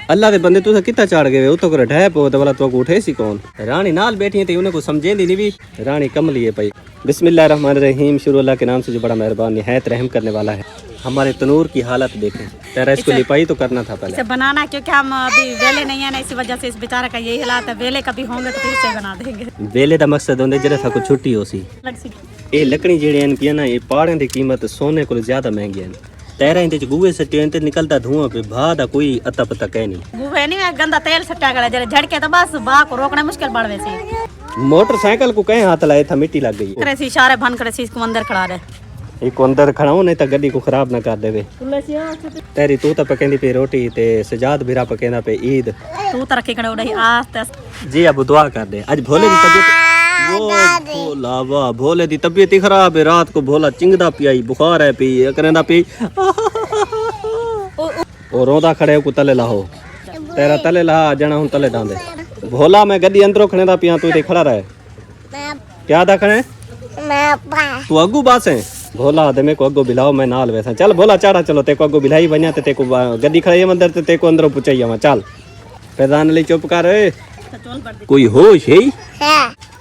अल्लाह दे बंदे तू कितना चढ़ गए उतो कर ढह पो तो वाला तो उठे सी कौन रानी नाल बैठी थी उन्हें को समझेंदी नहीं भी रानी कमली है भाई। बिस्मिल्लाह रहमान रहीम। शुरू अल्लाह के नाम से जो बड़ा मेहरबान निहायत रहम करने वाला है। हमारे तनूर की हालत देखें, तेरा इसको लिपाई तो करना था पहले। इसे बनाना क्योंकि हम अभी वेले नहीं है ना, इसी वजह से इस बेचारा का यही हालात है। वेले कभी होंगे तो फिर से बना देंगे। वेले का मकसद होंगे जरा सा कुछ छुट्टी हो सी। ये लकड़ी जेड़े ना ये पहाड़ों की कीमत सोने को ज्यादा महंगी है। तेरा इंदे गुए सट्टे ते निकलता धुआं पे भा दा कोई अता पता कह नहीं। गुए नहीं गंदा तेल सट्टा गला जरे झड़के तो बस बा को रोकना मुश्किल पड़ वैसे। मोटरसाइकिल को कहीं हाथ लाए था मिट्टी लग गई। करे सी इशारे बंद करे सी इसको अंदर खड़ा रहे। एक अंदर खड़ा हूं नहीं तो गड्डी को खराब ना कर देवे। तेरी तू तो पकेंदी पे रोटी ते सजाद बिरा पकेंदा पे ईद। तू तो रखी खड़े उड़े आस्ते जी अब दुआ कर दे। आज भोले की तबीयत वो भोला वाह भोले दी तबीयत ही खराब है। रात को भोला चिंगदा पियाई बुखार है पी करेंदा पी और रोंदा खड़े को तले लाहो तेरा तले ला जना हूं तले डांदे। भोला मैं गड्डी अंदरों खने दा पिया तू इते खड़ा रहे क्या दा खने तू अगू बास है। भोला दे में को अगो बिलाओ मैं नाल वैसा चल भोला चाड़ा चलो ते को अगो बिलाई बन्या ते ते को गड्डी खड़े मंदिर ते ते को अंदरों पुचैया चल पैदान ले चुप कर कोई होश है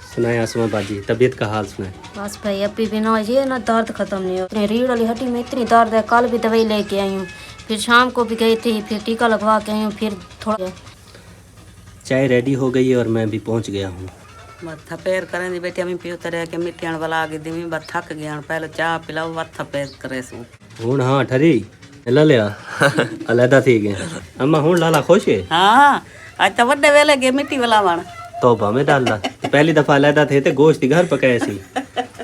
सुनाए आसमा बाजी तबीयत का हाल सुनाए। बस भाई अभी भी ना ये ना दर्द खत्म नहीं हो रही। रीढ़ वाली हड्डी में इतनी दर्द है। कल भी दवाई लेके आई हूँ, फिर शाम को भी गई थी, फिर टीका लगवा के आई हूँ, फिर थोड़ा चाय रेडी हो गई है और मैं भी पहुँच गया हूँ। बस थपेर करें दी बेटी हमें पियो तरह के मिट्टियां वाला आगे दिमी बस थक गया पहले चाह पिलाओ बस थपेर करे सू हुन हाँ ठरी ला लिया अलहदा थी गए अम्मा हुन लाला खुश है। हाँ आज तो बड़े वेले गए मिट्टी वाला वन तो भावे डालदा पहली दफा अलहदा थे ते गोश्त घर पकाए सी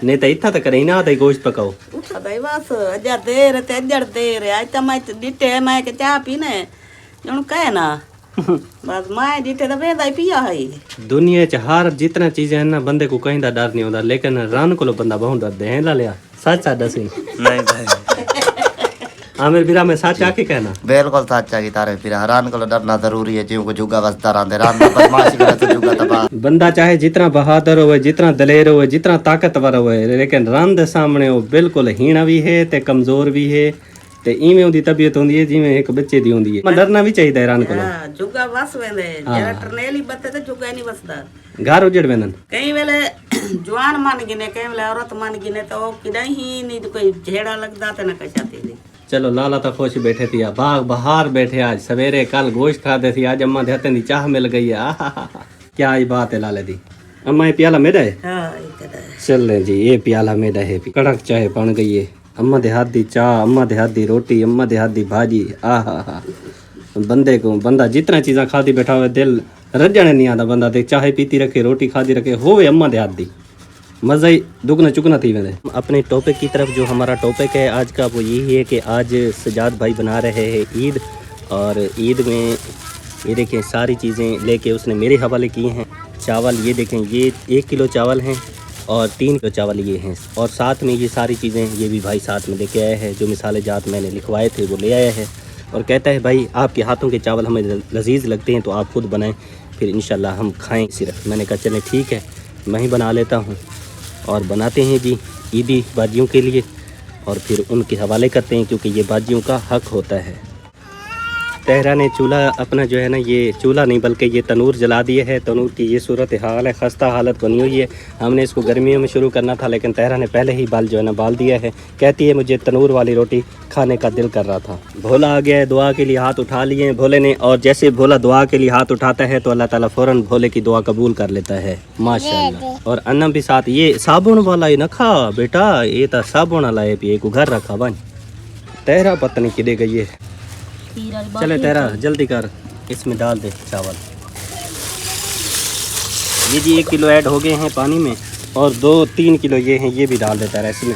नहीं तो इतना तो करे ना तो गोश्त पकाओ भाई बस अजा देर ते अजड़ देर आज तो मैं डिटे मैं के चाह पीने जूं कहे ना बस मैं डिटे तो वेदा ही पिया है। दुनिया च हर जितना चीजें है ना बंदे को कहीं दा डर नहीं होता लेकिन रन को बंदा बहुत डरते हैं ला लिया सच सादा सी नहीं भाई आमिर बिरा में सच आके कहना बिल्कुल सच है कि तारे फिर हरान को डरना जरूरी है क्योंकि जुगा बसता रहते रात में बदमाशी करे तो जुगा तबाह। बंदा चाहे जितना बहादुर हो जितना दलेर हो जितना ताकतवर हो लेकिन रन दे सामने वो बिल्कुल हीणा भी है ते कमजोर भी है ते इवें उदी तबीयत होंदी है जिवें एक बच्चे दी होंदी है। डरना भी चाहिए रन को जुगा बस वेंदे जरा टरनेली बत्ते ते जुगा नहीं बसदा घर उजड़ वेंदन कई वेले जवान मान गिने कई वेले औरत मान गिने तो किडा ही नहीं कोई झेड़ा लगदा ते न कशाती दी। चलो लाला तो खुश बैठे थी बाग बहार बैठे आज सवेरे कल गोश्त खाते थी आज अम्मा देते दी चाह मिल गई है। क्या ही बात है लाले दी। अम्मा ये प्याला मेरा है चल रहे जी ये प्याला मेरा है कड़क चाय बन गई है। अम्मा दे हाथ दी चाह अम्मा दे हाथ दी रोटी अम्मा दे हाथ दी भाजी आहा बंदे को बंदा जितना चीज़ा खाती बैठा हुआ दिल रजने नहीं आता बंदा देख चाहे पीती रखे रोटी खाती रखे होवे अम्मा दे हाथ दी मज़ा ही दुगना चुगना थी मैंने। अपने टॉपिक की तरफ जो हमारा टॉपिक है आज का वो यही है कि आज सजाद भाई बना रहे हैं ईद और ईद में ये देखें सारी चीज़ें लेके उसने मेरे हवाले किए हैं। चावल ये देखें ये 1 किलो चावल हैं और 3 किलो चावल ये हैं और साथ में ये सारी चीज़ें ये भी भाई साथ में लेके आए हैं जो मिसाले जात मैंने लिखवाए थे वो ले आया है और कहता है भाई आपके हाथों के चावल हमें लजीज लगते हैं तो आप खुद बनाएं फिर इंशाल्लाह हम खाएं सिर्फ। मैंने कहा चलें ठीक है मैं ही बना लेता हूँ और बनाते हैं जी ईदी बाजियों के लिए और फिर उनके हवाले करते हैं क्योंकि ये बाजियों का हक होता है। तेहरा ने चूल्हा अपना जो है ना ये चूल्हा नहीं बल्कि ये तनूर जला दिया है। तनूर की ये सूरत हाल है खस्ता हालत बनी हुई है। हमने इसको गर्मियों में शुरू करना था लेकिन तेहरा ने पहले ही बाल जो है ना बाल दिया है। कहती है मुझे तनूर वाली रोटी खाने का दिल कर रहा था। भोला आ गया है दुआ के लिए हाथ उठा लिए हैं भोले ने और जैसे भोला दुआ के लिए हाथ उठाता है तो अल्लाह ताला फ़ौरन भोले की दुआ कबूल कर लेता है माशाल्लाह। और अन्नम भी साथ ये साबुन वाला ही ना खा बेटा ये तो साबुन वाला है पिए को घर रखा बन तेहरा पत्नी किधे गई है। चले तेरा जल्दी कर इसमें डाल दे चावल। ये जी 1 किलो ऐड हो गए हैं पानी में और 2-3 किलो ये हैं ये भी डाल देता है इसमें।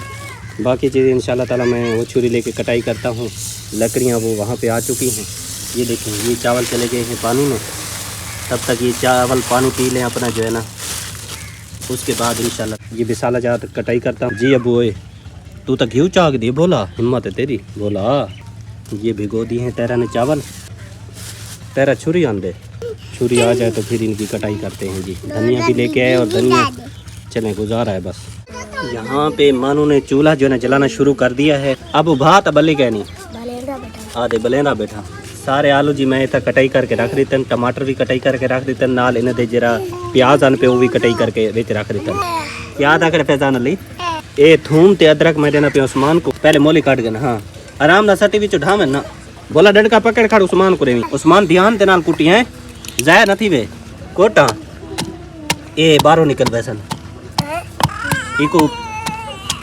बाकी चीज़ें इंशाल्लाह ताला मैं वो छुरी लेके कटाई करता हूँ। लकड़ियाँ वो वहाँ पे आ चुकी हैं। ये देखें ये चावल चले गए हैं पानी में तब तक ये चावल पानी पी लें अपना जो है ना उसके बाद इंशाल्लाह ये बिसाला जात कटाई करता हूँ। जी अबू ओए तू तो घी चाक दी बोला हिम्मत है तेरी बोला। ये भिगो दिए हैं तेरा ने चावल तेरा छुरी आन दे छुरी आ जाए तो फिर इनकी कटाई करते हैं जी। धनिया भी लेके आए और धनिया चले गुजारा है बस। यहाँ पे मानू ने चूल्हा जो है ना जलाना शुरू कर दिया है। अब भात बल्ली कहनी आधे बलेंदा बैठा सारे आलू जी मैं इतना कटाई करके रख दिते, टमाटर भी कटाई करके रख दिते, नाल इन्हें दे जरा प्याज आन पे वो भी कटाई करके विच रख दिते। याद आकर फैजान अली ए थूम ते अदरक मैं देना पे उस्मान को पहले मोली काट गए ना। हाँ आराम ना सटी विच ढामे ना बोला डंडका पकड़ खड़ उस्मान को रेवी। उस्मान ध्यान दे नाल कुटी है जाया नथी वे कोटा ए बाहरों निकल वैसन इको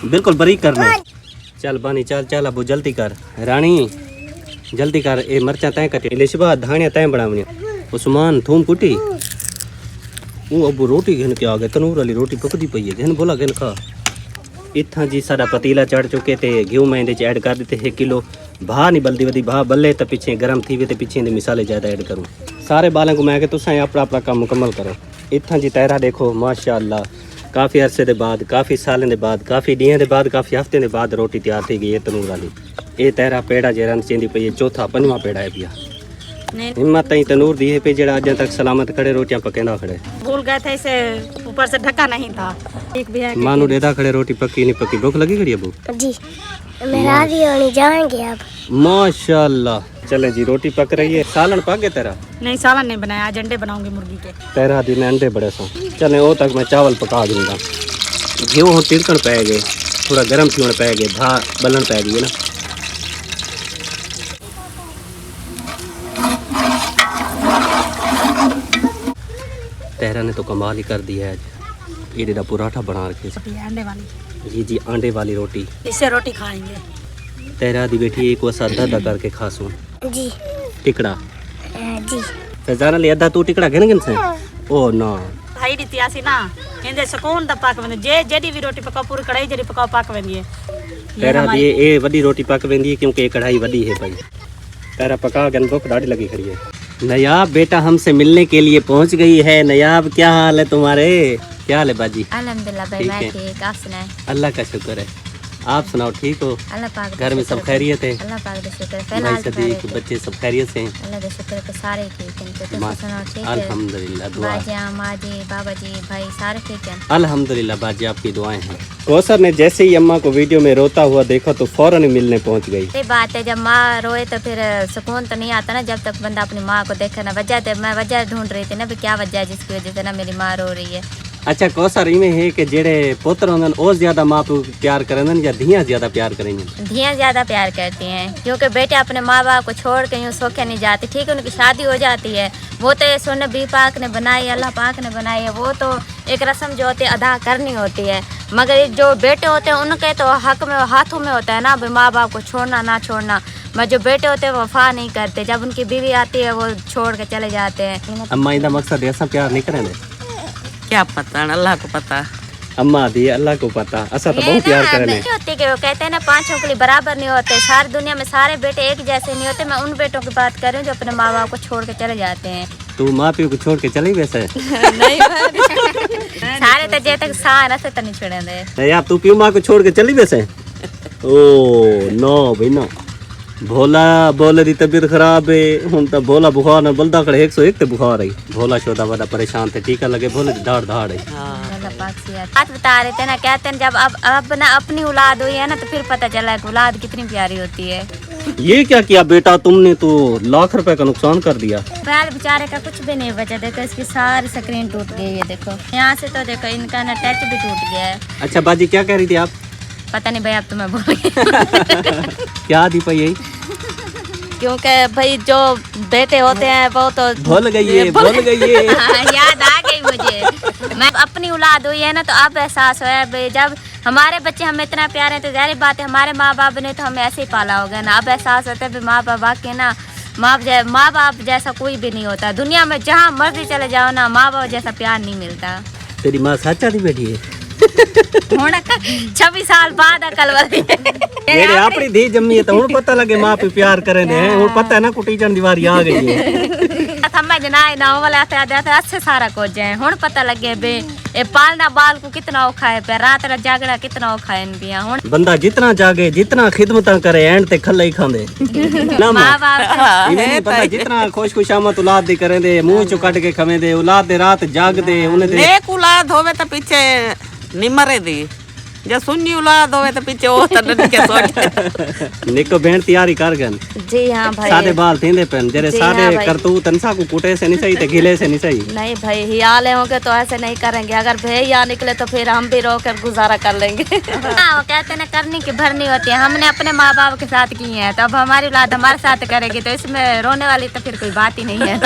बिल्कुल बारीक करना। चल बानी चल चल अबू जल्दी कर रानी जल्दी कर। ए मरचा तय कटे लिशबा धानिया तय बनावनी। उस्मान थूम कुटी वो अबू रोटी घन के आ गए तनूर वाली रोटी पकदी पई है घन बोला घन खा। इत्थां जी सारा पतीला चढ़ चुके थे घ्यू मैं इंदे च ऐड कर दिते 1 किलो भा नहीं बल्दी वधी भा बल्ले तो पिछे गर्म थी वे तो पिछे दे मिसाले ज़्यादा ऐड करूँ। सारे बालों को मैं कि तुसां अपना अपना काम मुकम्मल करो। इत्थां जी तैरा देखो माशाअल्लाह काफ़ी अरसे के बाद काफ़ी सालों के बाद काफ़ी दिनों के बाद काफ़ी हफ्ते के बाद रोटी तैयार थी गई है तनूर वाली। ये तैरा पेड़ा जे रन चेंदी पई है चौथा 5वां पेड़ा है पिया। हिम्मत तई तनूर दी है पे जड़ा अज तक सलामत खड़े रोटियां पकेंदा खड़े। भूल गए थे इसे ऊपर से ढका नहीं था। एक भी है कि मानू देदा खड़े रोटी पक्की नहीं पक्की भूख लगी खड़ी अबू जी मेरा भी होने जाएंगे अब माशाअल्लाह। चले जी रोटी पक रही है सालन पक गया तेरा? नहीं सालन नहीं बनाया, आज अंडे बनाऊंगी मुर्गी के। तेरा दिन अंडे बड़े सो चले वो तक मैं चावल पका दूंगा। घी हो तिड़कन पै गए थोड़ा गर्म थी पै गए भा बलन पै गई है ना। तेरा ने तो कमाल ही कर दिया है आज। ये डेढ़ा पराठा बना रखे अंडे वाली। जी अंडे वाली रोटी इससे रोटी खाएंगे। तेरा दी बेटी एक वसा अद्धा करके खासू जी टिकड़ा जी फैजान अली अद्धा तू टिकड़ा गिन गिन से ओ ना भाई दी त्यासी ना इंदे सुकून द पक वेंदे जे जेडी भी रोटी पकाओ पूरी कढ़ाई जेडी पकाओ पक वेंदी है। तेरा दी ए वडी रोटी पक वेंदी है क्योंकि ये कढ़ाई वडी है भाई। तेरा पका गन भूख डाढ़ी लगी खड़ी है। नयाब बेटा हमसे मिलने के लिए पहुंच गई है। नयाब क्या हाल है तुम्हारे? क्या हाल है बाजी? अल्हम्दुलिल्लाह भाई ठीक मैं है। ठीक, आप सुनाएं? अल्लाह का शुक्र है। आप सुनाओ ठीक हो? अल्लाह पाक घर में सब खैरियत है? अल्लाह पाक का शुक्र है। भाई फिलहाल तो सदीक खैरियत है। बच्चे सब खैरियत से हैं? अल्लाह का शुक्र है कि सारे ठीक हैं। तो तुम सुनाओ ठीक है? अल्हम्दुलिल्लाह दुआ बाजियाँ माजी बाबा जी भाई सारे ठीक हैं? अल्हम्दुलिल्लाह बाजी आपकी दुआएं हैं। कौसर ने जैसे ही अम्मा को वीडियो में रोता हुआ देखा तो फौरन ही मिलने पहुंच गई। ये बात है जब माँ रोए तो फिर सुकून तो नहीं आता ना जब तक बंदा अपनी माँ को देखे ना। वजह तो मैं वजह ढूंढ रही थी ना भी क्या वजह है जिसकी वजह से ना मेरी माँ रो रही है। अच्छा कौसर इवें है कि जेड़े पुत्र होंदन ओ ज्यादा माँ पे प्यार करन या धियां ज्यादा प्यार करेंगे? धियाँ ज्यादा प्यार करती हैं क्योंकि बेटे अपने माँ बाप को छोड़ के यूँ सोखे नहीं जाती। ठीक है उनकी शादी हो जाती है वो तो ये सुन बी पाक ने बनाई अल्लाह पाक ने बनाई है वो तो एक रस्म जो होती है अदा करनी होती है। मगर जो बेटे होते हैं उनके तो हक में हाथों में होता है ना माँ बाप को छोड़ना ना छोड़ना। मगर जो बेटे होते हैं वो वफा नहीं करते। जब उनकी बीवी आती है वो छोड़ के चले जाते हैं। अम्मा इंदा मकसद ऐसा प्यार नहीं करेंगे? क्या पता अल्लाह को पता। अम्मा दी अल्लाह को पता असा तो बहुत प्यार करें। नहीं होती कि वो कहते हैं ना पांचों के लिए बराबर नहीं होते। सारी दुनिया में सारे बेटे एक जैसे नहीं होते। मैं उन बेटों की बात कर रही हूँ जो अपने माँ बाप को छोड़ के चले जाते हैं। तू माँ प्यो को छोड़ के चली वैसे? सारे तो जे तक सार ऐसे तो नहीं छोड़ेंगे। यार तू प्यो माँ को छोड़ के चली वैसे? ओ नो भाई नो भोला बोले दी तबीयत खराब है हुन तो भोला बुखार न बलदा खड़े 101 ते बुखार आई। भोला शोदा बड़ा परेशान थे टीका लगे भोले दी धाड़ धाड़ आई। अल्लाह पाक से यार बात बता रहे थे ना कहते हैं जब अब ना अपनी औलाद हुई है ना तो फिर पता चला कि औलाद कितनी प्यारी होती है। ये क्या किया बेटा तुमने? तो लाख रुपए का नुकसान कर दिया। बैल बेचारे का कुछ भी नहीं बचा। देखो इसकी सारी स्क्रीन टूट गई है। देखो यहाँ से तो देखो इनका ना टच भी टूट गया है। अच्छा बाजी क्या कह रही थी आप? पता नहीं भाई अब तो मैं भूल गई। क्या दी पई यही? क्योंकि भाई जो बेटे होते हैं वो तो भूल गई है भूल गई है। याद आ गई मुझे। मैं अपनी औलाद हुई है ना तो अब एहसास हुआ भाई जब हमारे बच्चे हमें इतना प्यार है तो जाहिर बात है हमारे माँ बाप ने तो हमें ऐसे ही पाला होगा ना। अब एहसास होता है माँ बाप के ना माँ बाप जैसा कोई भी नहीं होता दुनिया में। जहाँ मर्जी चले जाओ ना माँ बाप जैसा प्यार नहीं मिलता। तेरी माँ सच्चा दी बैठी है? 26 साल बाद अकल वाली मेरे अपनी धी जम्मी है तो हुन पता लगे माँ पे प्यार करे ने हुन पता है ना कुटीचन दीवारी आ गई है। समझना है ना वाला अच्छे सारा कुछ है। हुन पता लगे बे ए पालना बाल को कितना औखा है पे रात रात जागना कितना औखा है इनकिया। हुन बंदा जितना जागे जितना खिदमत करे एंड ते खल्ले ही खांदे ना माँ बाप इवें बंदा जितना खुश खुशामत औलाद दी करे दे मुंह चो कट के खवे दे औलाद दे रात जाग दे उन्हें दे नेक औलाद होवे तो पीछे निमरे दी जे सुन्नी औलाद होवे तो पीछे ओ त नहीं के सोच निको भेण तैयारी कर गन जी हाँ भाई। सादे बाल थींदे पेन जरे जी सादे हाँ भाई। करतूत तनसा को कुटे से नहीं सही ते गिले से नहीं सही। नहीं भाई हियाले होंगे तो ऐसे नहीं करेंगे, अगर भैया निकले तो फिर हम भी रोकर गुजारा कर लेंगे। हाँ वो कहते ना करनी की भरनी होती है, हमने अपने माँ बाप के साथ की है तो अब हमारी औलाद हमारे साथ करेगी तो इसमें रोने वाली तो फिर कोई बात ही नहीं है।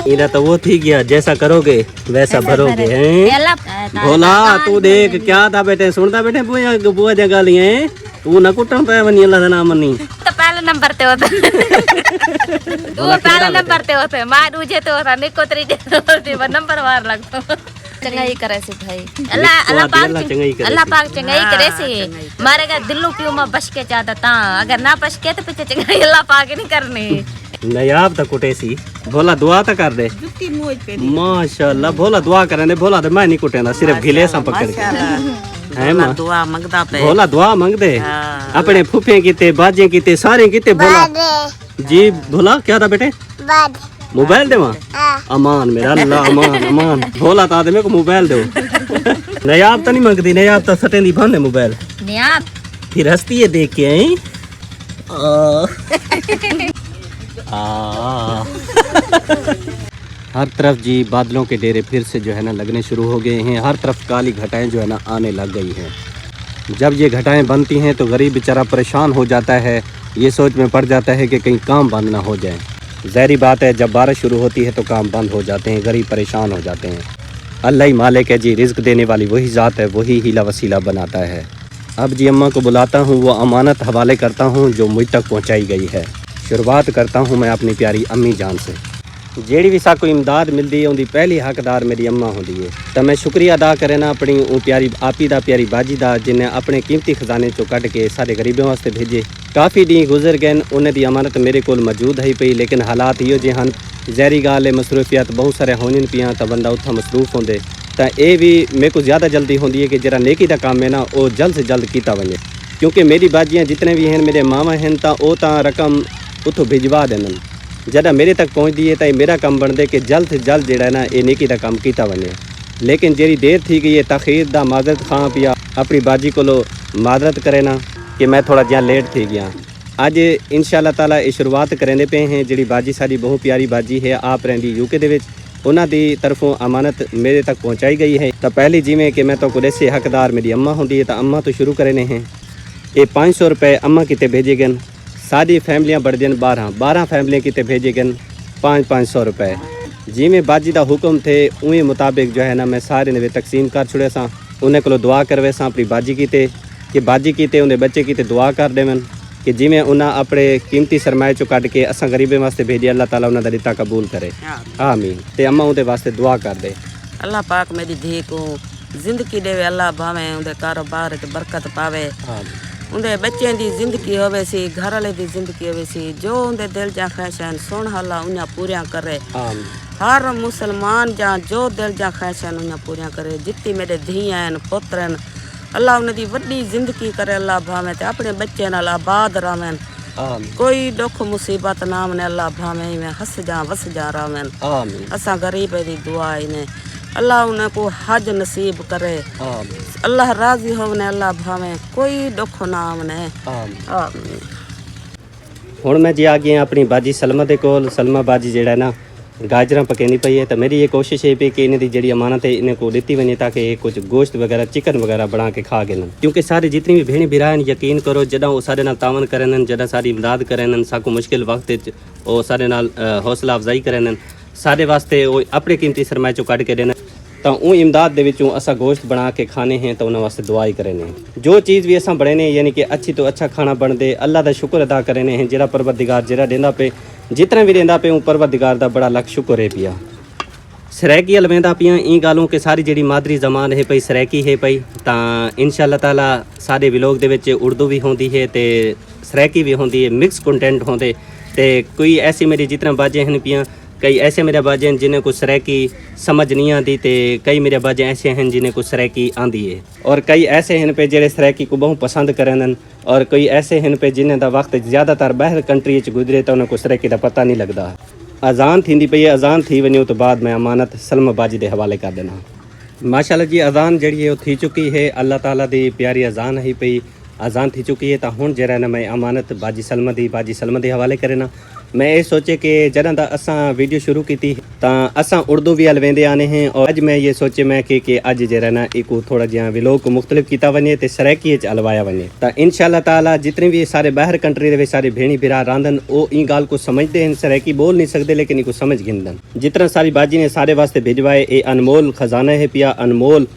इधर तो वो थी गया जैसा करोगे वैसा भरोगे हैं। भोला तू देख क्या था बेटे सुनता बेटे बुआ जगह लिए तू न कुटम पे बनी अल्लाह ना मनी तो पहले नंबर ते होते वो पहले नंबर ते होते मार उजे तो होता निको तरी नंबर वार लगतो चंगाई करे सी भाई अल्लाह पाक चंगाई करे सी मारे का दिल्लू पियो में बच के चाहता ता अगर ना बच के तो पीछे चंगाई अल्लाह पाक नहीं करनी। नयाब तक कुटे सी भोला दुआ तो कर दे माशाल्लाह भोला दुआ करे ने भोला तो मैं नहीं कुटेना सिर्फ गिले सा पकड़ के है मां दुआ मंगदा पे भोला दुआ मंग दे अपने फूफे कीते बाजे कीते सारे कीते भोला जी भोला क्या था बेटे मोबाइल दे अमान मेरा अल्लाह अमान अमान भोला ता दे मेरे को मोबाइल दो नयाब तो नहीं मंगदी नयाब तो सटे दी भाने मोबाइल नयाब फिर हंसती है देख के आई हर तरफ जी बादलों के डेरे फिर से जो है ना लगने शुरू हो गए हैं, हर तरफ काली घटाएं जो है ना आने लग गई हैं। जब ये घटाएं बनती हैं तो गरीब बेचारा परेशान हो जाता है, ये सोच में पड़ जाता है कि कहीं काम बंद ना हो जाए। ज़ाहिरी बात है जब बारिश शुरू होती है तो काम बंद हो जाते हैं, गरीब परेशान हो जाते हैं। अल्लाह ही मालिक है जी, रिज़्क़ देने वाली वही ज़ात है, वही हीला वसीला बनाता है। अब जी अम्मा को बुलाता हूँ, वो अमानत हवाले करता हूँ जो मुझ तक पहुँचाई गई है। शुरुआत करता हूँ मैं अपनी प्यारी अम्मी जान से। जेड़ी भी साको इमदाद मिलती है उनकी पहली हकदार मेरी अम्मा होती है, तो मैं शुक्रिया अदा करे ना अपनी वो प्यारी आपी दा प्यारी बाजी दा जिन्हें अपने कीमती खजाने चो कट के सारे गरीबों वास्ते भेजे। काफ़ी दी गुजर गए, उन्हें दी अमानत मेरे को मौजूद है पई, लेकिन हालात इहो जे हन ज़हरी गाल है मसरूफियत बहुत सारे होनी पियाँ तो बंदा उत्था मसरूफ होंदे तो ये भी मेरे को ज़्यादा जल्दी होंदी है कि जरा नेकी का काम है ना वो जल्द से जल्द किया वजे, क्योंकि मेरी बाजियाँ जितने भी हैं मेरे मामा हैं तो वो रकम उतो भिजवा देन जदा मेरे तक पहुँचती है तो मेरा काम बनते कि जल्द से जल्द जड़ा ना ये नेकी का काम किया वजे। लेकिन जेरी देर थी गई है तखीर दा माजरत खां पिया अपनी बाजी को माजरत करे ना कि मैं थोड़ा जहाँ लेट थी गया। अज इंशाअल्लाह ताला ये शुरुआत करने पे हैं जी बाजी सारी बहुत प्यारी बाजी है आप रही यूके दे उन्हों की तरफों अमानत मेरे तक पहुँचाई गई है। तो पहली जिमें कि मैं तो कुछ ऐसे हकदार मेरी अम्मा होंगी है तो अम्मा तो शुरू करने हैं। ये 500 रुपये अम्मा किते भेजे गए, सारी फैमिलियाँ बढ़ दिन 12 फैमिलियाँ किते भेजे गए 500 रुपये। जिमें बाजी का हुक्म थे उही मुताबिक जो है ना मैं सारे ने तकसीम कर छुड़े सा, उन्हें को दुआ करवे सा अपनी बाजी कीते कि बाजी कीते उन्हें बच्चे कीते दुआ कर देवन कि जिमें उन्हें अपने कीमती सरमाए चो कट के असा गरीबे वास्ते भेजे अल्लाह ताला उन्होंने रिता कबूल करे आमीन। ते अम्मा उनके वास्ते दुआ कर दे अल्लाह पाक मेरी धी को जिंदगी देवे, अल्लाह भावे उनके कारोबार च बरकत पावे, उनके बच्चों की जिंदगी होवे सी, घर वाले की जिंदगी होवे सी, जो उनके दिल जा ख्वाहिशां सुन अल्लाह उन्हें पूरियां करे। हर मुसलमान जा जो दिल जा ख्वाहिशां उन्हें पूरियां करे। जितनी मेरे धीआं पुत्र अल्लाह उन्हें वड्डी जिंदगी करे, अल्लाह भावे ते अपने बच्चे नाल आबाद रहन, कोई दुख मुसीबत ना मने, अल्लाह भावे में हस जा वस जा रहन। असा गरीब दी दुआ इन्हें अल्लाह उन्हें को हज नसीब करे, अल्लाह राजी होने अल्लाह भावे कोई दुख ना मने। हुण मैं जी आ गया अपनी बाजी सलमा दे कोल। सलमा बाजी जेड़ा ना गाजर पकेनी पई है, तो मेरी ये कोशिश है कि इन्हें दी जी अमानत है इन्हें को दी वजे ताकि ये कुछ गोश्त वगैरह चिकन वगैरह बना के खा गए। क्योंकि सारे जितनी भी भेण बिरान यकीन करो जदा वो सारे नाल तावन करन, जदा सारी इमदाद करन, साकू मुश्किल वक्त वो सारे नाल हौसला अफजाई करन, सारे वास्ते वो अपने कीमती सरमाए चो कट के देना, तो वो इमदाद दे विचों असा गोश्त बना के खाने हैं तो उन्होंने वास्ते दुआई करने। जो चीज़ भी असा बने यानी कि अच्छी तो अच्छा खाना बन दे अल्लाह का शुक्र अदा करने हैं। जरा परवरदिगार जरा देंदा पे जितना भी देंदा पे वो परवरदिगार का बड़ा लख शुक्र है पिया। सरैकी अलवेंदा पिया ई गालों के सारी जी मादरी जबान है पई सरैकी है पई, तो इंशाअल्लाह ताला सारे व्लॉग दे विच उर्दू भी होंदी है तो सरैकी भी होंदी है, मिक्स कंटेंट होंदे। तो कोई ऐसी मेरी जितना बाजे हैं पिया, कई ऐसे मेरे बाजे हैं जिन्हें को सरैकी समझ नहीं आती, तो कई मेरे बाजे ऐसे हैं जिन्हें को सरैकी आंदी है, और कई ऐसे हैं पे जेड़े सरैकी को बहुत पसंद करन, और कई ऐसे हैं पे जिन्हें दा वक्त ज़्यादातर बाहर कंट्री च गुजरे तो उन्हें को सरैकी का पता नहीं लगता। अजान थी पई, अजान थी वनी तो बाद मैं अमानत सलमा बाजी के हवाले कर देना। माशाल्लाह जी अजान जड़ी है थी चुकी है अल्लाह ताला दी प्यारी अजान ही पई अजान थी चुकी है तो हुण जरा ना मैं अमानत बाजी सलमा दे हवाले करे ना मैं ये सोचे कि जरा दा असां वीडियो शुरू की तो असां उर्दू भी हल वेंदे आने हैं और अज मैं ये सोचे मैं कि अज जरा ना एक थोड़ा जिहा व्लॉग को मुख्तलिफ किया वने तो सराइकी हलवाया वने तो इंशाअल्लाह ताला जितने भी सारे बाहर कंट्री दे सारे भेणी बिरा रांधन वो ई गाल को समझते हैं सराइकी बोल नहीं सकते लेकिन इनको समझ गिनदन जितना सारी बाजी ने सारे वास्ते भिजवाए ये अनमोल खजाना है पिया अनमोल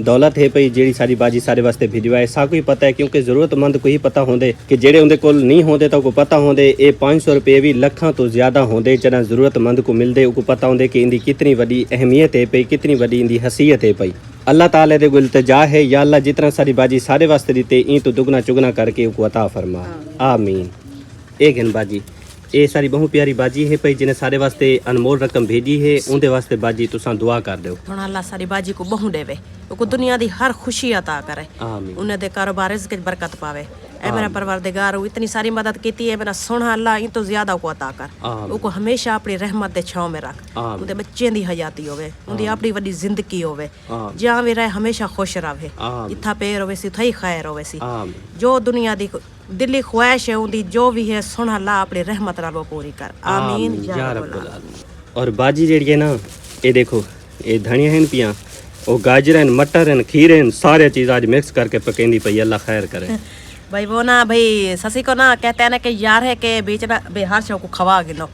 दौलत है पई जेड़ी सारी बाजी सारे वास्ते भिजवाए साकू ही पता है क्योंकि जरूरतमंद को ही पता होंदे कि जेड़े उनके कोल नहीं होंदे तो को पता होंदे ये 500 रुपये भी लखां तो ज्यादा होंदे जना जरूरतमंद को मिलदे उनको पता होंदे कि इनकी कितनी बड़ी अहमियत है पई कितनी बड़ी इनकी हसीयत है पई अल्लाह ताला दे इल्तिजा है या अल्लाह जितना सारी बाजी सारे वास्ते दीते ई तो दुगना चुगना करके उनको अता फरमा आमीन। एक गिन बाजी ये सारी बहु प्यारी बाजी है पई जिन्हें सारे वास्ते अनमोल रकम भेजी है उनके वास्ते बाजी तुसा दुआ कर दो हुण अल्लाह सारी बाजी को बहु देवे उनको दुनिया दी हर खुशी अता करे आमीन उन्हें दे कारोबार रिज़्क़ च बरकत पावे ए मेरा परवरदिगार इतनी सारी मदद की है मेरा सोना अल्लाह इन तो ज्यादा को अता कर उनको हमेशा अपनी रहमत दे छांव में रख उनके बच्चे दी हयाती होवे उनकी अपनी बड़ी जिंदगी होवे जहां भी रहे हमेशा खुश रहे जिथा पैर होवे सी थई खैर होवे सी जो दुनिया दी दिली ख्वाहिश है उनकी जो भी है सोना अल्लाह अपनी रहमत नाल वो पूरी कर आमीन या रब्बुल आलमीन। और बाजी जेड़ी है ना ये देखो ये धनिया हैं पिया और गाजर हैं मटर हैं खीरे हैं सारे चीज़ आज मिक्स करके पकेंदी पई अल्लाह खैर करे भाई वो ना भाई ससी को ना कहते हैं ना कि यार है कि बीच ना बे हर शो को खवा गिनो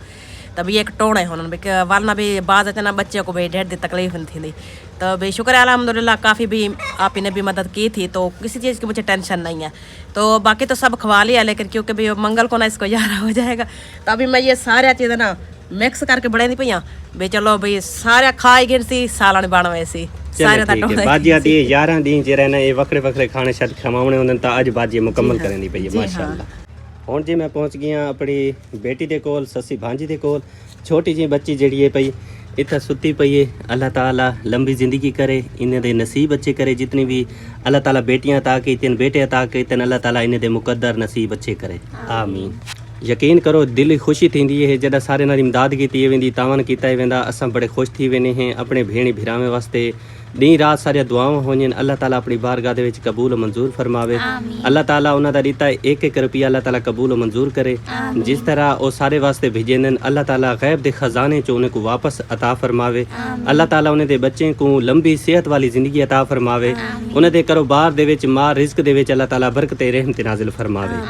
तभी एक टोण है उन्होंने वरना भी बाज ना बच्चे को भाई ढेर दी तकलीफ नहीं थी तो भाई शुक्र है अल्हम्दुलिल्लाह काफ़ी भी आप ने भी मदद की थी तो किसी चीज़ की मुझे टेंशन नहीं है तो बाकी तो सब खवा लिया लेकिन क्योंकि भाई मंगल को ना इसको यार हो जाएगा तो अभी मैं ये सारे चीज़ें ना मिक्स करके बड़े नहीं पईया भाई चलो भाई सारे खाई गिन सी सालन बन वैसी सारे बाजिया दी 11 दिन जे रहना ये वखरे वखरे खाने शायद खमावने होंदे ता अज बाजी मुकम्मल करनी पई माशाअल्लाह। हुण जी मैं पहुंच गया अपनी बेटी दे कोल ससी भांजी दे कोल छोटी जी बच्ची जेड़ी है पई इतना सुती पई है अल्लाह ताला लंबी ज़िंदगी करे इन्हें दे नसीब अच्छे करे जितनी भी अल्लाह ताला बेटियां अता की तीन बेटे अता के तीन अल्लाह ताला इन्हें दे मुकद्दर नसीब अच्छे करे आमीन। यकीन करो दिल खुशी थींदी है जदा सारे नाल इमदाद की वेंदी तावन कीता वेंदा असां बड़े खुश थी वेने हैं अपने भेणी भिरावे वास्ते दी रात सारिया दुआवां होनियन अल्लाह ताला अपनी बारगाह दे विच कबूल और मंजूर फरमावे अल्लाह ताला उन्हां दा दिता एक एक रुपया अल्लाह ताला कबूल और मंजूर करे जिस तरह वो सारे वास्ते भेजन अल्लाह ताला गैब दे खजाने चो उन्हें को वापस अता फरमावे अल्लाह ताला उन्हें दे बच्चे को लंबी सेहत वाली जिंदगी अता फरमावे उन्हें दे कारोबार दे विच माल रिज़्क दे विच अल्लाह ताला बरकत रहमत नाज़िल फरमावे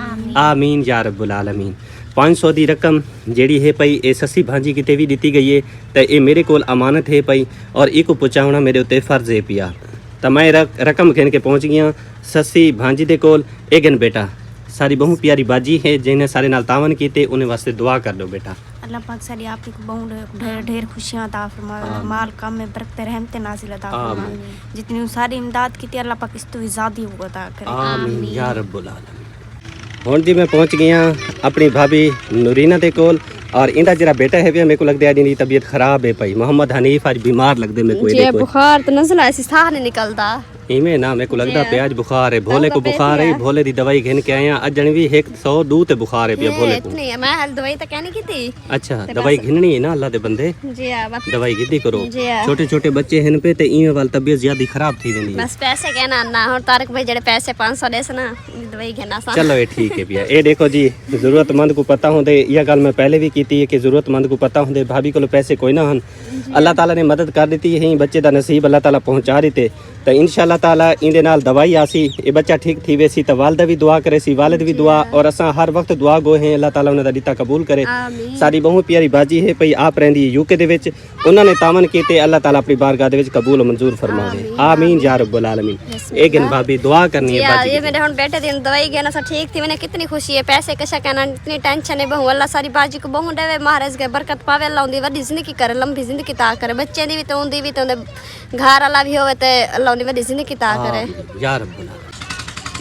आमीन या रब्बुल आलमीन। 500 की रकम जेड़ी है पई ये ससी भांजी किते भी दी गई है तो ये मेरे को अमानत है पई और एक पहुँचाना मेरे उत्ते फर्ज है पिया तो मैं रकम गिन के पहुँच गया ससी भांजी दे कोल ए गिन बेटा सारी बहु प्यारी बाजी है जिन्हें सारे नाल तावन कीते उन्हें वास्ते दुआ कर दो बेटा अल्लाह पाक सारी आप को बहुत ढेर ढेर खुशियां अता फरमाए माल काम में बरकत रहमत नाज़िल अता फरमाए जितनी सारी इमदाद की अल्लाह पाक इस तो भी ज़्यादा वो अता करे आमीन या रब्बुल आलमीन। हुण जी मैं पहुंच गया अपनी भाभी नूरीना दे कोल और इंदा जरा बेटा है मेरे को लगता है इनकी तबीयत खराब है पई मोहम्मद हनीफ आज बीमार लगदे मेरे को जी बुखार तो नजर ऐसी साह नहीं निकलता इमें ना मेरे को लगता प्याज बुखार है भोले को बुखार है भोले दी दवाई घेन के आया अजन भी 102 ते बुखार है पिया भोले को नहीं मैं हल दवाई तो कहनी की थी अच्छा दवाई घिननी है ना अल्लाह दे बंदे जी दवाई गिद्दी करो छोटे छोटे बच्चे हैं पे ते इमे वाल तबीयत ज्यादा खराब थी वेंदी बस पैसे कहना ना और तारक भाई जेड़े पैसे 500 देस ना दवाई घेना सा चलो ये ठीक है पिया ये देखो जी जरूरतमंद को पता होंदे यह गल मैं पहले भी कीती है कि जरूरतमंद को पता होंदे भाभी को पैसे कोई ना हन अल्लाह ताला ने मदद कर दी है बच्चे दा नसीब अल्लाह ताला पहुंचा दिते तो इंशाअल्लाह ताला इंदे नाल दवाई आसी ये बच्चा ठीक थी वैसी तो वालदा भी दुआ करे सी वालिद भी दुआ और असा हर वक्त दुआ गो हैं अल्लाह ताला उन्हें दिता कबूल करे सारी बहु प्यारी बाजी है भई आप रहंदी यूके दे विच उन्होंने तामन कीते अल्लाह ताला अपनी बारगाह दे विच कबूल और मंजूर फरमावे आमीन या रब्बुल आलमीन। एक दिन भाभी दुआ करनी है बाजी ये मेरे हुन बेटे दिन दवाई घेना सा ठीक थी मैंने कितनी खुशी है पैसे कशा कहना इतनी टेंशन है बहु अल्लाह सारी बाजी को बहु देवे महाराज के बरकत पावे अल्लाह उनदी वड्डी जिंदगी करे लंबी जिंदगी ता करे बच्चे दी भी तो उनदी भी तो घर वाला भी होवे ते अल्लाह उनदी वड्डी जिंदगी ता करे या रब्बुल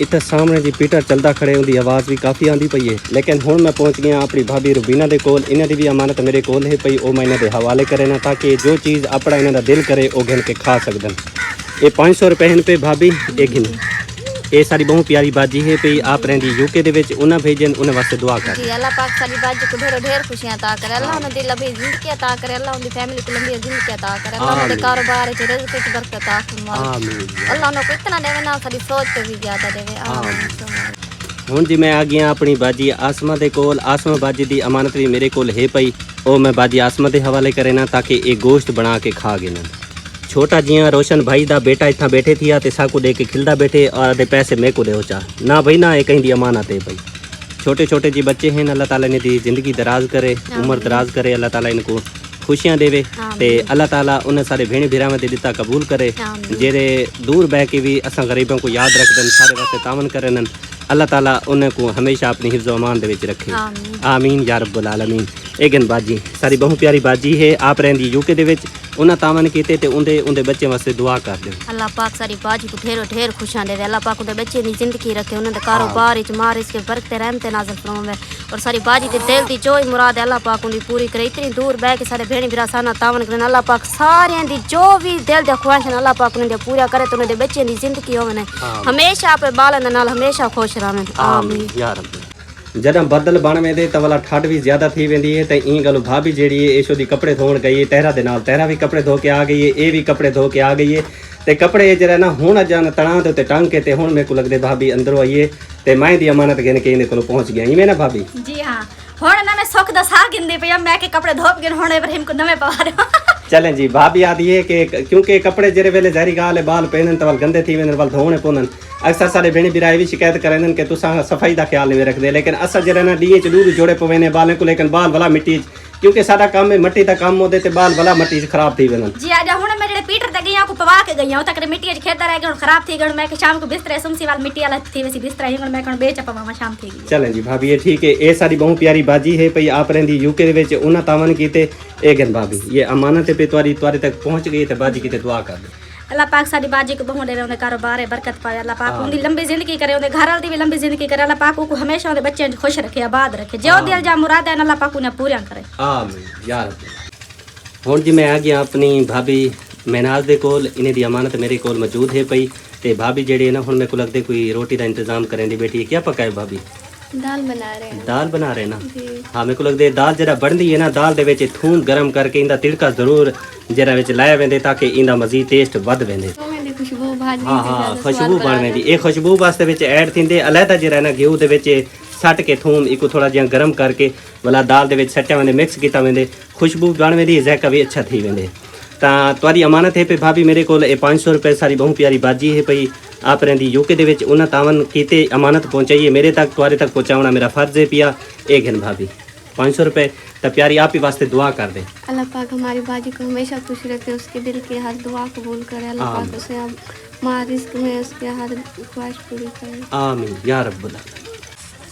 इतना सामने जी पीटर चलता खड़े उनकी आवाज़ भी काफ़ी आती पई है लेकिन हुण मैं पहुँच गया अपनी भाभी रुबीना दे कोल इन्हां दी भी अमानत मेरे कोल है पई मैं इन्हां दे हवाले करे ना ताकि जो चीज़ अपना इन्हां दा दिल करे वो गिन के खा सकदन ये 500 रुपए हैं पे भाभी एक गिन ਇਹ ਸਾਡੀ ਬਹੁਤ ਪਿਆਰੀ ਬਾਜੀ ਹੈ ਪਈ ਆਪ ਰਹਿੰਦੀ यूके ਦੇ ਵਿੱਚ ਉਹਨਾਂ ਭੇਜਣ ਉਹਨਾਂ ਵਾਸਤੇ ਦੁਆ ਕਰ जी अल्लाह पाक सारी बाजी को ढेरों ढेर खुशियां अता करे अल्लाह उन्हें दिल लंबी जिंदगी अता करे अल्लाह उनकी फैमिली को लंबी जिंदगी अता करे अल्लाह उनके कारोबार च रिज़्क़ च बरकत अता फरमाए आमीन अल्लाह उन्हें को इतना देवे ना सारी सोच तो भी ज्यादा देवे आमीन। ਹੁਣ ਜੀ ਮੈਂ ਆ ਗਿਆ ਆਪਣੀ ਬਾਜੀ ਆਸਮਾ ਦੇ ਕੋਲ ਆਸਮਾ ਬਾਜੀ ਦੀ ਅਮਾਨਤ ਵੀ ਮੇਰੇ ਕੋਲ ਹੈ ਪਈ ਉਹ ਮੈਂ ਬਾਜੀ ਆਸਮਾ ਦੇ ਹਵਾਲੇ ਕਰੇ ਨਾ ਤਾਂ ਕਿ ਇਹ ਗੋਸ਼ਤ ਬਣਾ ਕੇ ਖਾ ਗੇ ਨਾ छोटा जिया रोशन भाई दा बेटा इतना बैठे थी ते साकू दे के खिलदा बैठे और दे पैसे मेरे को दे चा ना भाई ना ये कहीं दी अमानत है भाई छोटे छोटे जी बच्चे हैं अल्लाह ताला ने दी जिंदगी दराज करे उम्र दराज करे अल्लाह ताला इनको खुशियां देवे ते अल्लाह ताला उन्हें सारे भेण भिरावां ते दिता कबूल करे जेरे दूर बह के भी असां गरीबों को याद रखदन सारे वास्ते तावन करन अल्लाह ताला उन्हें को हमेशा अपनी हिफ्ज़ अमान दे विच रखे आमीन या रब्बुल आलमीन। एगन बाजी सारी बहुत प्यारी बाजी है आप रहंदी यूके दे विच उन्हें तावन कीते ते उंदे उंदे बच्चे वास्ते दुआ कर दे अल्लाह पाक सारी बाजी को ढेरों ढेर खुशियां देवे अल्लाह पाक उनके बच्चे दी जिंदगी रखे उन्हें कारोबार च मार इसके बरकते रहमते नाज़िल फरमावे और सारी बाजी दे दिल दी जो मुराद है अल्लाह पाक उनकी पूरी करे इतनी दूर बह के सारे भेणी भरा साना तावन करन अल्लाह पाक सारे दी जो भी दिल दी ख्वाहिशां अल्लाह पाक उन्हें पूरा करे तो उनके बच्चे दी जिंदगी होवे हमेशा अपने बालन नाल हमेशा खुश रहें आमीन या रब। जॾहिं बदल बण वेंदे त वाला ठंड भी ज़्यादा थी वेंदी है तो ई गल भाभी जेड़ी है यशो दी कपड़े धोण गई है तहरा दे नाल तहरा भी कपड़े धो के आ गई है ये भी कपड़े धो के आ गई है ते कपड़े जरा ना हुण अजान तणा दे उत्ते टंग के ते हुण मेरे को लगदे भाभी अंदरों आईए ते मैं दी अमानत गिन के इने कोल पहुंच गया इवें ना भाभी जी हाँ हुण ना मैं सुख दा साह गिनदी पई मैं के कपड़े धोप गिन हुण इब्राहिम को नवे पवा रहा चलें जी भाभी आदि है कि क्योंकि कपड़े जेरे वेले ज़ाहिरी गाल है बाल पहनन तो वाल गंदे थी वेंदन वाल धोने पौनन अक्सर सारे भेणी बिराए भी शिकायत करन कि तुसा सफाई दा ख्याल नहीं रखदे लेकिन असा जरा ना डी च दूध जोड़े पवेने बालें को लेकिन बाल वाला मिट्टी क्योंकि साडा काम है मट्टी दा काम होदे ते बाल वाला मट्टी च खराब थी वेंदन जी आज हुण मैं जेड़े पीटर ते गईया को पवा के गईया तक मिट्टी च खेदा रह गया खराब थी गण मैं के शाम को बिस्तर सुमसी वाल मिट्टी वाला थी वैसी बिस्तर ही मैं कण बेच पवा शाम थी गई। चलें जी भाभी ये ठीक है ये सारी बहुत प्यारी बाजी है पई आप रहंदी यूके दे विच उन्हां तावन कीते ए गन भाभी ये अमानत पे त्वारी तक पहुंच गई ते बाजी कीते दुआ कर दे अल्लाह पाक साडी बाजी को बहु देवे उनके कारोबार है बरकत पाए अल्लाह पाक उनकी लंबी जिंदगी करे उनके घर वाली भी लंबी जिंदगी करे अल्लाह पाक को हमेशा उनके बच्चे खुश रखे आबाद रखे जो दिल जा मुराद है अल्लाह पाक उन्हें पूरा करे आमीन या रब। हुण जी मैं आ गया अपनी भाभी महनाज दे कोल इन्हें दी अमानत मेरे कोल मौजूद है पई ते भाभी जेड़ी है ना हुण मेरे को लगदे कोई रोटी दा इंतजाम करें दी बेटी क्या पकाए भाभी दाल बना रहे हैं दाल बना रहे ना हाँ मेरे को लगदे दाल जरा बनदी है ना दाल दे विच थूम गरम करके इंदा तिड़का जरूर जरा विच लाया वेंदे ताकि इंदा मजीद टेस्ट वध वेंदे खुशबू भाजी हाँ हाँ खुशबू बन वेंदी ए खुशबू वास्ते विच ऐड थिंदे अलहदा जरा ना घिऊ दे विच सट के थूम इको थोड़ा जिहा गरम करके वाला दाल दे विच सट्टा वेंदे मिक्स कीता वेंदे खुशबू बन वेंदी ज़ायका भी अच्छा थी वेंदे तां तुहाडी अमानत है पे भाभी मेरे कोल 500 रुपए सारी बहुत प्यारी बाजी है पई आप रहंदी यूके दे विच उन्हां तावन कीते अमानत पहुंचाइए मेरे तक तुहारे तक पहुंचाना मेरा फर्ज है पिया ए घन भाभी 500 रुपए तो प्यारी आप ही वास्ते दुआ कर दे अल्लाह पाक हमारी बाजी को हमेशा खुश रखे उसके दिल की हर दुआ कबूल करे अल्लाह पाक उसे मां रिस्क में उसके हर ख्वाहिश पूरी करे आमीन या रब्बुल आलमीन।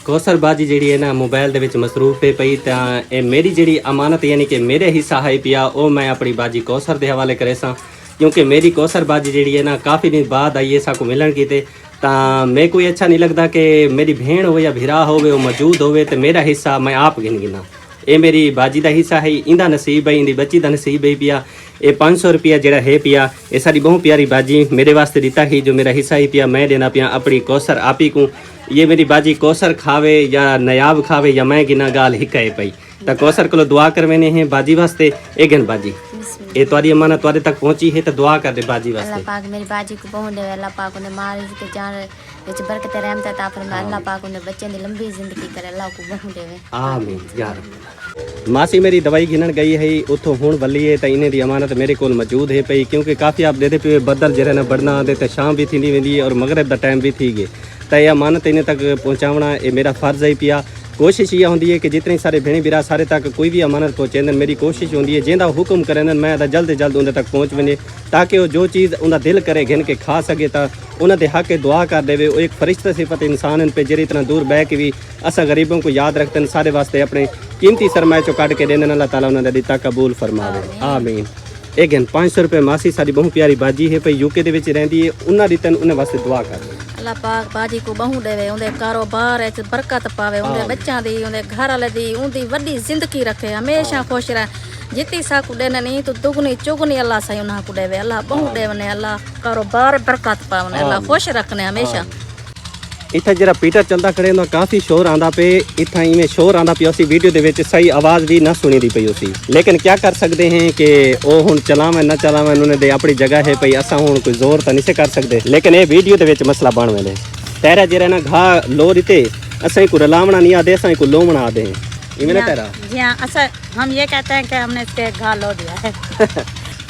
कौसर बाजी जी है ना मोबाइल दे विच मसरूफ है पई तां ए मेरी जी अमानत यानी कि मेरे हिस्सा है पिया ओ मैं अपनी बाजी कौसर के हवाले करे सा क्योंकि मेरी कौसर बाजी जी है ना काफ़ी दिन बाद आई है साकू मिलन कीते तां मैं कोई अच्छा नहीं लगता कि मेरी भेण हो या भिरा होवे वो मौजूद होवे तो मेरा हिस्सा मैं आप गिन गिना ये मेरी बाजी का हिस्सा है इंदा नसीब है इंदी बच्ची का नसीब है पिया ये 500 रुपया जरा है पिया ये सारी बहुत प्यारी बाजी मेरे वास्ते दिता ही जो मेरा हिस्सा ही पिया मैं देना पिया अपनी कौसर आप ही को ये मेरी बाजी कौसर खावे या नयाब खावे या मैं गिना गाल हिक है पई तो कौसर को दुआ करवेने हैं बाजी वास्ते ए गन बाजी ये तुम्हारी अमानत तुम्हारे तक पहुंची है तो दुआ कर दे बाजी वास्ते अल्लाह पाक मेरी बाजी को बहु देवे अल्लाह पाक उन्हें मार के जान विच बरकत रहमत अता फरमाए अल्लाह पाक उन्हें बच्चे दी लंबी जिंदगी करे अल्लाह को बहु देवे आमीन या रब। मासी मेरी दवाई गिनन गई है उतो हुण वली है तो इन्हें दी अमानत मेरे कोल मौजूद है पई क्योंकि काफ़ी आप देते पे बदल जरा ना बढ़ना आते तो शाम भी थी वेंदी है और मगरब का टाइम भी थी गए तो यह अमानत इन्हें तक पहुँचावना ये मेरा फर्ज है पिया कोशिश ये होंगी है कि जितने सारे भेणी बिरा सारे तक कोई भी अमानत पहुँचेंदन मेरी कोशिश होंगी है जिंदा हुक्म करेंदन मैं जल्द जल्द उन्हें तक पहुँच वने ताकि वो जो चीज़ उनका दिल करे घिन के खा सके तो उन्होंने हक दुआ कर देवे वो एक फरिश्ता सिफत इंसान पे जरी इतना दूर बह के भी असा गरीबों को याद रखते हैं सारे वास्ते अपने कीमती सरमाए चो कट के देने अल्लाह ताला उन्होंने दिता कबूल फरमावे आमीन। एक 500 रुपए मासी सारी बहुत प्यारी बाजी है पई यूके दे विच रहंदी है उन्हां दितन उन्हें वास्ते दुआ कर अल्लाह पाक बाजी को बहु देवे उनके कारोबार च बरकत पावे उनके बच्चों दी उनके घर वाले दी उनकी वड्डी जिंदगी रखे हमेशा खुश रहे जितनी साकू देने नहीं तो दुगनी चुगनी अल्लाह सही उन्हें को देवे अल्लाह बहु देवने अल्लाह कारोबार बरकत पावने अल्लाह खुश रखने हमेशा। ਇੱਥੇ ਜਿਹੜਾ ਪੀਟਰ ਚੱਲਦਾ ਖੜੇ ਹੁੰਦਾ ਕਾਫੀ ਸ਼ੋਰ ਆਂਦਾ ਪਏ ਇੱਥੇ ਇਵੇਂ ਸ਼ੋਰ ਆਂਦਾ ਪਿਆ ਸੀ ਵੀਡੀਓ ਦੇ ਵਿੱਚ ਸਹੀ ਆਵਾਜ਼ ਵੀ ਨਾ ਸੁਣੀ ਦੀ ਪਈ ਉਸੀ ਲੇਕਿਨ ਕੀ ਕਰ ਸਕਦੇ ਹਾਂ ਕਿ ਉਹ ਹੁਣ ਚਲਾਵੇਂ ਨਾ ਚਲਾਵੇਂ ਉਹਨਾਂ ਦੇ ਆਪਣੀ ਜਗ੍ਹਾ ਹੈ ਪਈ ਅਸਾਂ ਹੁਣ ਕੋਈ ਜ਼ੋਰ ਤਾਂ ਨਹੀਂ ਕਰ ਸਕਦੇ ਲੇਕਿਨ ਇਹ ਵੀਡੀਓ ਦੇ ਵਿੱਚ ਮਸਲਾ ਬਣ ਵੇਲੇ तेरा जरा ना घा लो दिते असाई को रलावना नहीं आदे असाई को लोमना आदे इमे ना तेरा जी हाँ अच्छा हम ये कहते हैं कि हमने इसके घा लो दिया है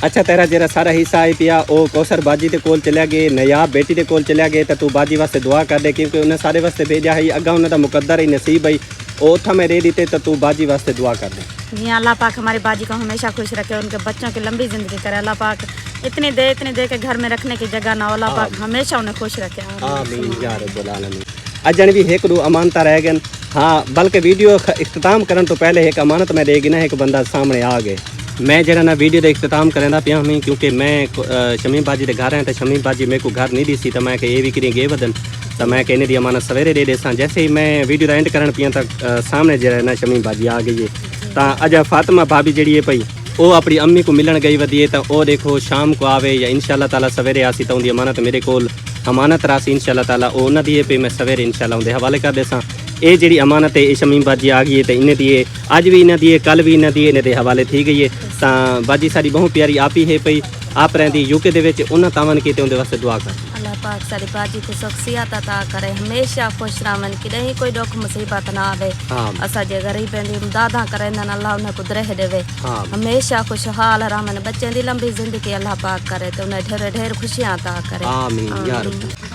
अच्छा तेरा जरा सारा हिस्सा आई पिया ओ कौसर बाजी दे कोल चलिया गए नयाब बेटी दे कोल चलिया गए तो तू बाजी वास्ते दुआ कर दे क्योंकि उन्हें सारे वास्ते भेजा है अगा उन्हें दा मुकद्दर ही नसीब है ओ था में दे दीते तो तू बाजी वास्ते दुआ कर दे जी अल्लाह पाक हमारी बाजी को हमेशा खुश रखे उनके बच्चों की लंबी ज़िंदगी करे अल्लाह पाक इतनी दे के घर में रखने की जगह ना अल्लाह पाक हमेशा उन्हें खुश रखे आमीन या रब्बुल आलमीन अजन भी एक दो अमानता रह गए हाँ बल्कि वीडियो इख्तिताम करने तो पहले एक अमानत में देगी ना एक बंदा सामने आ गए मैं जरा ना वीडियो का इख्तिताम करना पिया हूँ क्योंकि मैं शमीम बाजी के घर हैं तो शमीम बाजी मेरे को घर नहीं दी सी तो मैं ये भी करें गे बदन तो मैं कहने दी अमानत सवेरे दे देसा जैसे ही मैं वीडियो का एंड करन पिया तक सामने जरा ना शमीम बाजी आ गई है तो अज फातिमा भाभी जी है पई वो अपनी अम्मी को मिलन गई वधिए तो वो देखो शाम को आवे या इंशाल्लाह ताला सवेरे आसी तो उनकी अमानत मेरे को अमानत रासी इंशाल्लाह ताला वो उन्हें दिए पे मैं सवेरे इंशाल्लाह उनके हवाले कर देसा ये जी अमानत है ये शमीम बाजी आ गई है तो इन्हें दिए अज भी इन्हें दिए कल भी इन्हें दिए इन्हें हवाले थी गई है तो बाजी सारी बहुत प्यारी आप ही है पई आप रहती यूके दे विच उन्हें तावन की उनके वास्ते दुआ कर अल्लाह पाक सारी बाजी को शख्सियत अता करे हमेशा खुश रहन कि नहीं कोई दुख मुसीबत ना आवे असा जे गरीब दी इमदादा करे ना अल्लाह उन्हें को दरह देवे हमेशा खुशहाल रहन बच्चों दी लंबी जिंदगी अल्लाह पाक करे तो उन्हें ढेर ढेर खुशियां अता करे आमीन या रब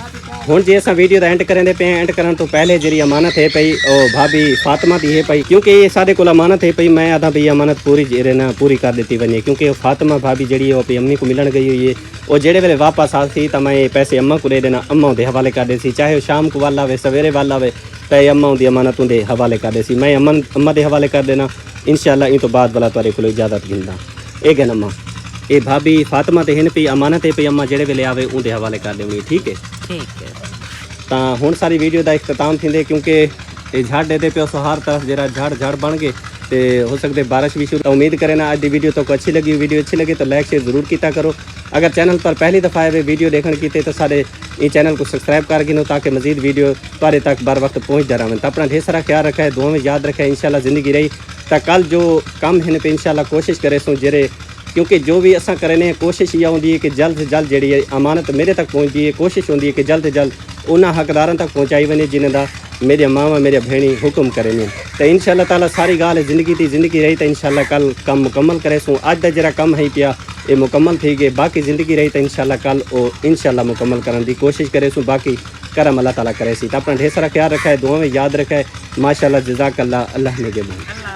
हुण जे असां वीडियो दा एंड करन पे एंड करन तो पहले जी अमानत है पई ओ भाभी फातिमा दी है पई क्योंकि ये साडे कोल अमानत है पई मैं आधा भी अमानत पूरी जेरे ना पूरी कर देती वने क्योंकि फातिमा भाभी जी अपनी अम्मी को मिलन गई हुई है और जेड़े वेले वापस आसी तो मैं पैसे अम्मा को दे देना अम्मा उनके हवाले कर देसी चाहे वो शाम को वाला आवे सवेरे वाला आवे तो अम्मा उनकी अमानत उनके हवाले कर देसी मैं अम्मा के हवाले कर देना इंशाल्लाह इन तो बाद वाला तुहाडे कोल इजाजत गिंदा ए गन अम्मा ये भाभी फातिमा ते हिन पई अमानत है पई अम्मा जेड़े वेले आवे उनके हवाले कर देनी ठीक है तो हुण सारी वीडियो का इख्तिताम थींदे क्योंकि ये झाड़ देते पे हर तरफ जरा झाड़ बन गए तो हो सकते बारिश भी शुरू तो उम्मीद करें ना आज की वीडियो तो अच्छी लगी वीडियो अच्छी लगे तो लाइक शेयर जरूर किया करो अगर चैनल पर पहली दफ़ा आए वीडियो देखने की तो सारे इस चैनल को सब्सक्राइब कर गिनो ताकि मजीद वीडियो तुम्हारे तक बर वक्त पहुँचता रहे तो अपना ढेर सारा ख्याल रखा है दुआ में याद रखा है इंशाल्लाह ज़िंदगी रही तो कल जो काम है पे इंशाल्लाह कोशिश करे सो जेरे क्योंकि जो भी असा करें कोशिश यह होती है कि जल्द से जल्द जी अमानत मेरे तक पहुँचती है कोशिश होती है कि जल्द से जल्द उन्होंने हकदारों तक पहुँचाई वने जिन्हें का मेरे मावा मेरे भेणी हुक्म करें तो इंशाल्लाह ताला सारी गाल जिंदगी रही तो इंशाल्लाह कल कम मुकम्मल करे सूँ अज का जरा कम है पिया ये मुकम्मल थी गए बाकी ज़िंदगी रही तो इंशाल्लाह कल वो इंशाल्लाह मुकम्मल करने की कोशिश करे सूँ बाकी करम अल्लाह ताला करे सी तो अपना ढेर सारा ख्याल रखा है दुआ में याद रखा है माशाल्लाह जज़ाकल्लाह अल्लाह ने